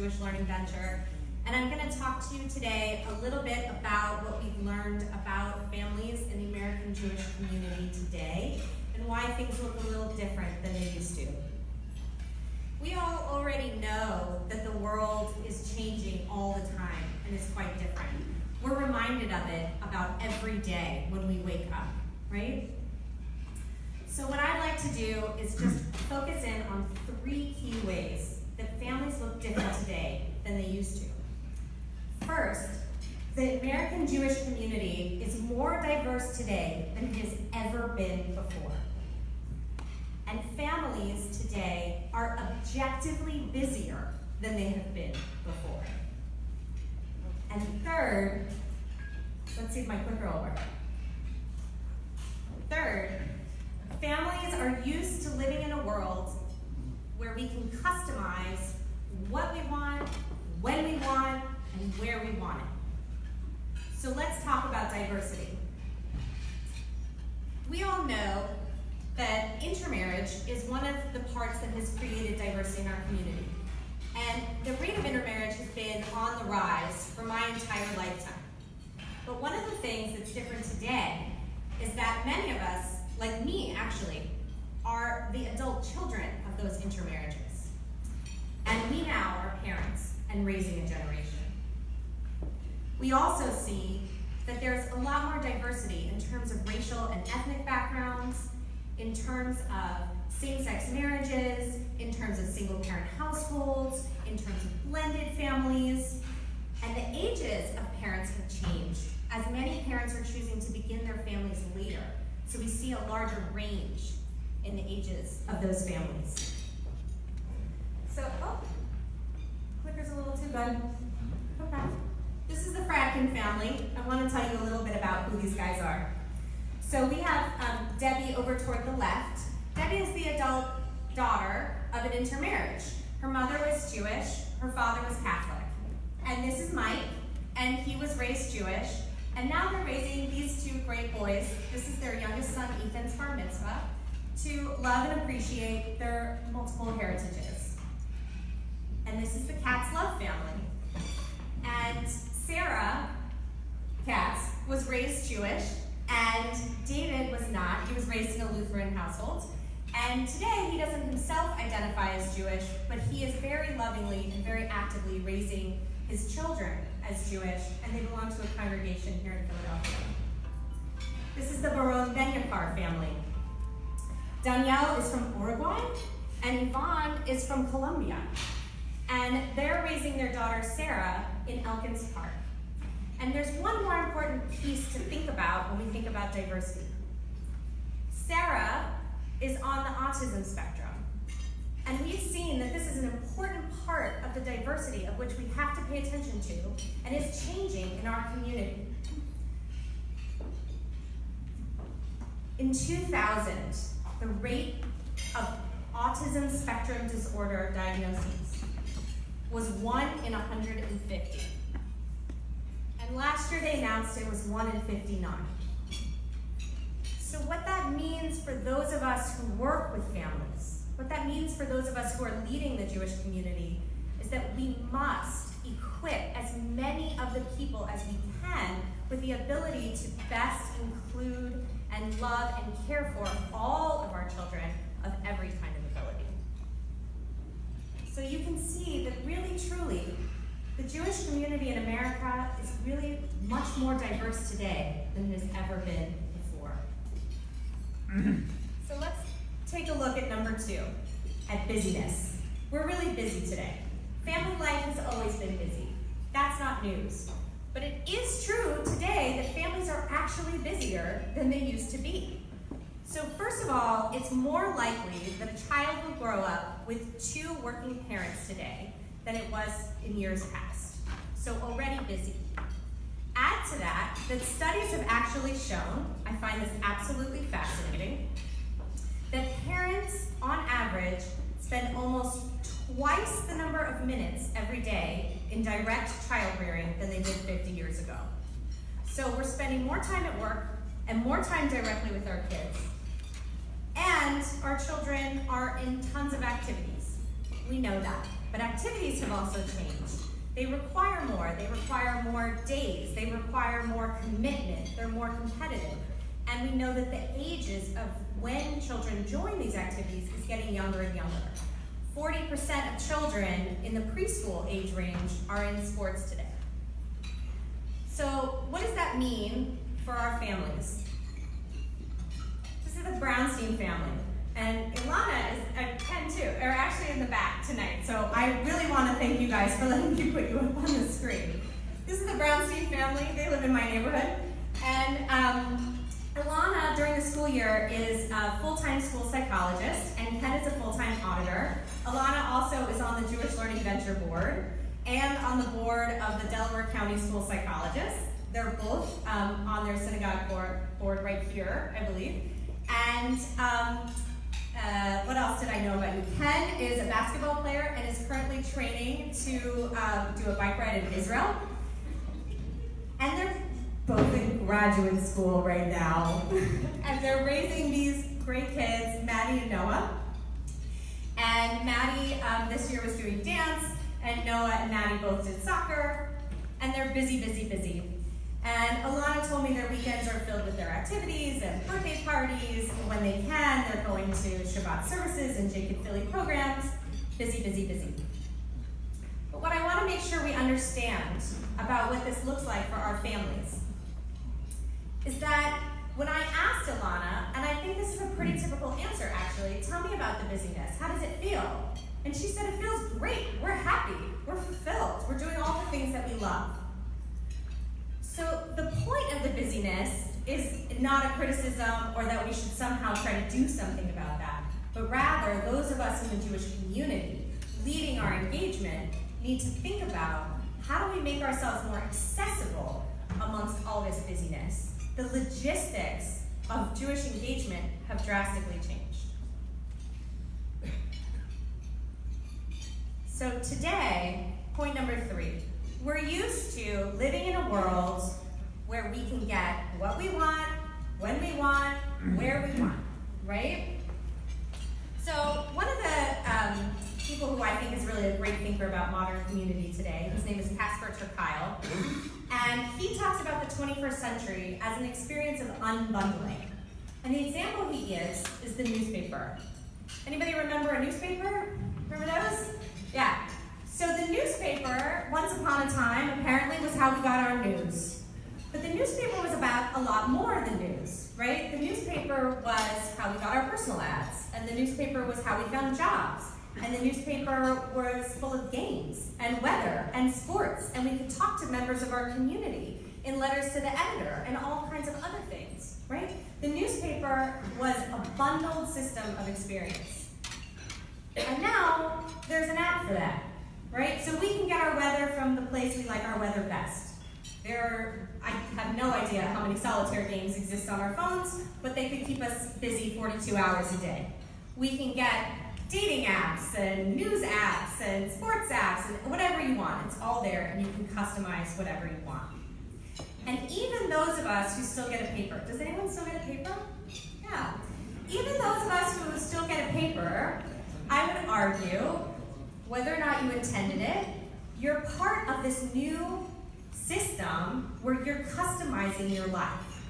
Jewish learning venture, and I'm going to talk to you today a little bit about what we've learned about families in the American Jewish community today and why things look a little different than they used to. We all already know that the world is changing all the time and is quite different. We're reminded of it about every day when we wake up, right? So what I'd like to do is just focus in on 3 key ways that families look different today than they used to. First, the American Jewish community is more diverse today than it has ever been before. And families today are objectively busier than they have been before. And third, let's see if my clicker will work. Third, families are used to living in a world where we can customize what we want, when we want, and where we want it. So let's talk about diversity. We all know that intermarriage is one of the parts that has created diversity in our community. And the rate of intermarriage has been on the rise for my entire lifetime. But one of the things that's different today is that many of us, like me actually, are the adult children of those intermarriages. And we now are parents and raising a generation. We also see that there's a lot more diversity in terms of racial and ethnic backgrounds, in terms of same-sex marriages, in terms of single-parent households, in terms of blended families, and the ages of parents have changed, as many parents are choosing to begin their families later. So we see a larger range in the ages of those families. So, clicker's a little too good. Okay. This is the Fradkin family. I want to tell you a little bit about who these guys are. So we have Debbie over toward the left. Debbie is the adult daughter of an intermarriage. Her mother was Jewish, her father was Catholic. And this is Mike, and he was raised Jewish. And now they're raising these 2 great boys. This is their youngest son, Ethan's bar mitzvah, to love and appreciate their multiple heritages. And this is the Katz Love family. And Sarah Katz was raised Jewish, and David was not. He was raised in a Lutheran household. And today, he doesn't himself identify as Jewish, but he is very lovingly and very actively raising his children as Jewish, and they belong to a congregation here in Philadelphia. This is the Baron Benyakar family. Danielle is from Uruguay, and Yvonne is from Colombia. And they're raising their daughter, Sarah, in Elkins Park. And there's one more important piece to think about when we think about diversity. Sarah is on the autism spectrum. And we've seen that this is an important part of the diversity of which we have to pay attention to and is changing in our community. In 2000, the rate of autism spectrum disorder diagnoses was 1 in 150. And last year they announced it was 1 in 59. So what that means for those of us who work with families, what that means for those of us who are leading the Jewish community, is that we must equip as many of the people as we can with the ability to best include and love and care for all of our children of every kind of ability. So you can see that really, truly, the Jewish community in America is really much more diverse today than it has ever been before. So let's take a look at number 2, at busyness. We're really busy today. Family life has always been busy. That's not news. But it is true today that families are actually busier than they used to be. So first of all, it's more likely that a child will grow up with 2 working parents today than it was in years past. So already busy. Add to that studies have actually shown, I find this absolutely fascinating, that parents, on average, spend almost twice the number of minutes every day in direct child rearing than they did 50 years ago. So we're spending more time at work and more time directly with our kids. And our children are in tons of activities. We know that. but activities have also changed. They require more days, they require more commitment, they're more competitive. And we know that the ages of when children join these activities is getting younger and younger. 40% of children in the preschool age range are in sports today. So what does that mean for our families? This is the Brownstein family. And Ilana is at 10 too, or actually in the back tonight. So I really want to thank you guys for letting me put you up on the screen. This is the Brownstein family. They live in my neighborhood. And Ilana, during the school year, is a full-time school psychologist, and Ken is a full-time auditor. Ilana also is on the Jewish Learning Venture Board and on the board of the Delaware County School Psychologists. They're both on their synagogue board right here, I believe. And what else did I know about you? Ken is a basketball player and is currently training to do a bike ride in Israel. And they're both in graduate school right now. And they're raising these great kids, Maddie and Noah. And Maddie this year was doing dance, and Noah and Maddie both did soccer. And they're busy, busy, busy. And Ilana told me their weekends are filled with their activities and birthday parties. When they can, they're going to Shabbat services and Jacob Philly programs. Busy, busy, busy. But what I want to make sure we understand about what this looks like for our families is that when I asked Ilana, and I think this is a pretty typical answer actually, tell me about the busyness. How does it feel? And she said, it feels great. We're happy. We're fulfilled. We're doing all the things that we love. So the point of the busyness is not a criticism or that we should somehow try to do something about that, but rather those of us in the Jewish community leading our engagement need to think about how do we make ourselves more accessible amongst all this busyness. The logistics of Jewish engagement have drastically changed. So today, point number 3. We're used to living in a world where we can get what we want, when we want, where we want, right? So one of the people who I think is really a great thinker about modern community today, his name is Casper ter Kuile, and he talks about the 21st century as an experience of unbundling. And the example he gives is the newspaper. Anybody remember a newspaper? Remember those? Yeah. So the newspaper, once upon a time, apparently was how we got our news. But the newspaper was about a lot more than news, right? The newspaper was how we got our personal ads, and the newspaper was how we found jobs, and the newspaper was full of games, and weather, and sports, and we could talk to members of our community in letters to the editor, and all kinds of other things, right? The newspaper was a bundled system of experience. And now, there's an app for that. Right? So we can get our weather from the place we like our weather best. I have no idea how many solitaire games exist on our phones, but they could keep us busy 42 hours a day. We can get dating apps and news apps and sports apps and whatever you want. It's all there and you can customize whatever you want. And even those of us who still get a paper, does anyone still get a paper? Yeah. Even those of us who still get a paper, I would argue, whether or not you intended it, you're part of this new system where you're customizing your life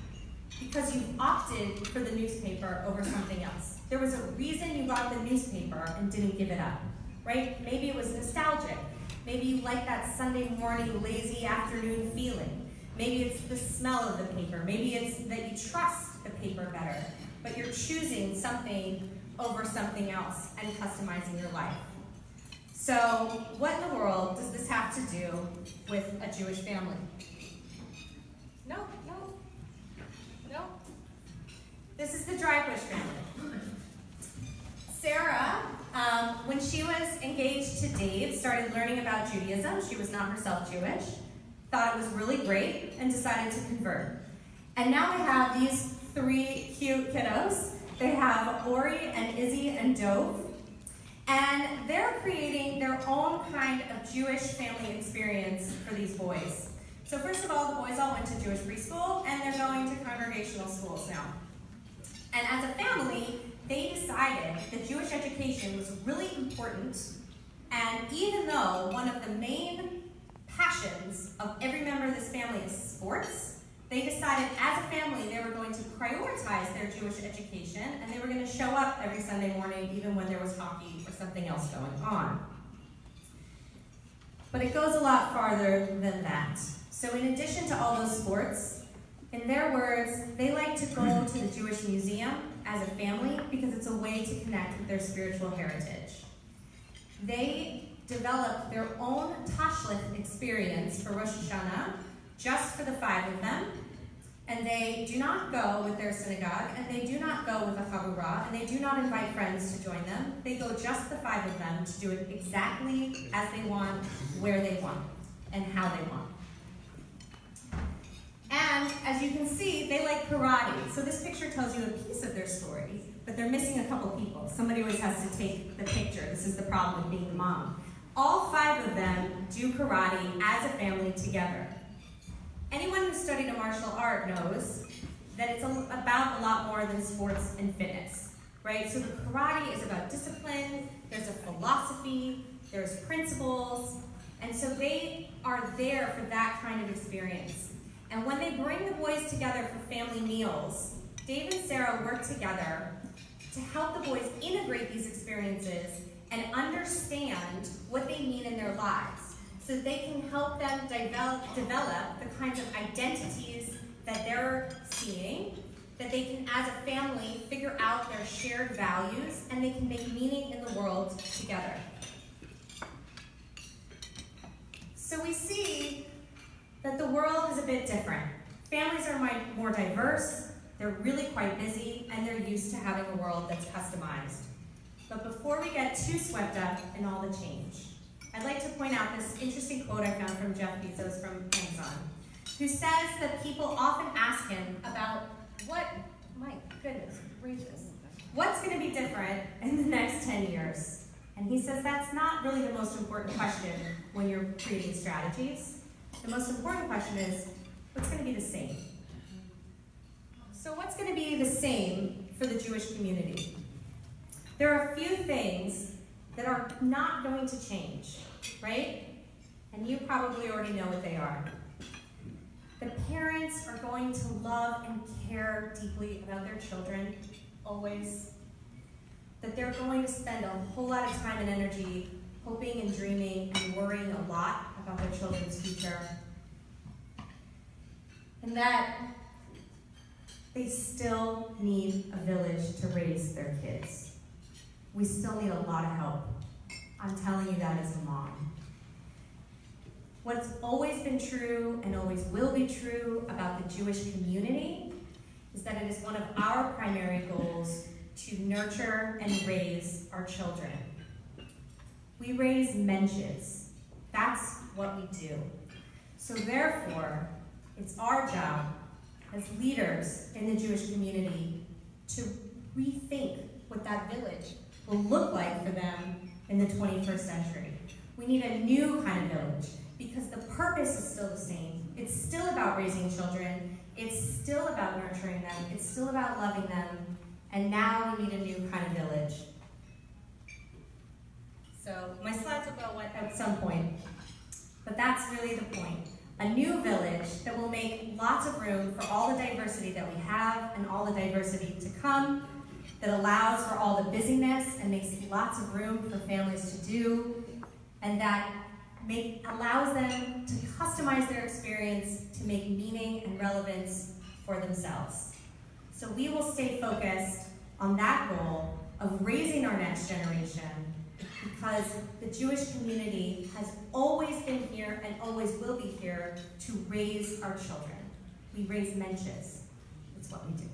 because you've opted for the newspaper over something else. There was a reason you got the newspaper and didn't give it up, right? Maybe it was nostalgic. Maybe you like that Sunday morning, lazy afternoon feeling. Maybe it's the smell of the paper. Maybe it's that you trust the paper better, but you're choosing something over something else and customizing your life. So, what in the world does this have to do with a Jewish family? No. This is the Drybush family. Sarah, when she was engaged to Dave, started learning about Judaism. She was not herself Jewish, thought it was really great, and decided to convert. And now they have these 3 cute kiddos. They have Ori and Izzy and Dove. And they're creating their own kind of Jewish family experience for these boys. So first of all, the boys all went to Jewish preschool, and they're going to congregational schools now. And as a family, they decided that Jewish education was really important, And even though one of the main passions of every member of this family is sports, they decided as a family they were going to prioritize their Jewish education, and they were going to show up every Sunday morning even when there was hockey or something else going on. But it goes a lot farther than that. So in addition to all those sports, in their words, they like to go to the Jewish Museum as a family because it's a way to connect with their spiritual heritage. They developed their own Tashlich experience for Rosh Hashanah, just for the 5 of them, and they do not go with their synagogue, and they do not go with a chavurah, and they do not invite friends to join them. They go just the 5 of them to do it exactly as they want, where they want, and how they want. And as you can see, they like karate. So this picture tells you a piece of their story, but they're missing a couple people. Somebody always has to take the picture. This is the problem with being the mom. All 5 of them do karate as a family together. Anyone who's studied a martial art knows that it's about a lot more than sports and fitness, right? So the karate is about discipline, there's a philosophy, there's principles, and so they are there for that kind of experience. And when they bring the boys together for family meals, Dave and Sarah work together to help the boys integrate these experiences and understand what they mean in their lives, so they can help them develop the kinds of identities that they're seeing, that they can, as a family, figure out their shared values, and they can make meaning in the world together. So we see that the world is a bit different. Families are more diverse, they're really quite busy, and they're used to having a world that's customized. But before we get too swept up in all the change, I'd like to point out this interesting quote I found from Jeff Bezos from Amazon, who says that people often ask him about what's going to be different in the next 10 years? And he says that's not really the most important question when you're creating strategies. The most important question is, what's going to be the same? So what's going to be the same for the Jewish community? There are a few things that are not going to change, right? And you probably already know what they are. The parents are going to love and care deeply about their children, always. That they're going to spend a whole lot of time and energy hoping and dreaming and worrying a lot about their children's future. And that they still need a village to raise their kids. We still need a lot of help. I'm telling you that as a mom. What's always been true and always will be true about the Jewish community is that it is one of our primary goals to nurture and raise our children. We raise mensches. That's what we do. So therefore, it's our job as leaders in the Jewish community to rethink what that village will look like for them in the 21st century. We need a new kind of village because the purpose is still the same. It's still about raising children. It's still about nurturing them. It's still about loving them. And now we need a new kind of village. So my slides will go at some point, but that's really the point. A new village that will make lots of room for all the diversity that we have and all the diversity to come, that allows for all the busyness and makes lots of room for families to do, and that allows them to customize their experience to make meaning and relevance for themselves. So we will stay focused on that goal of raising our next generation, because the Jewish community has always been here and always will be here to raise our children. We raise mensches. It's what we do.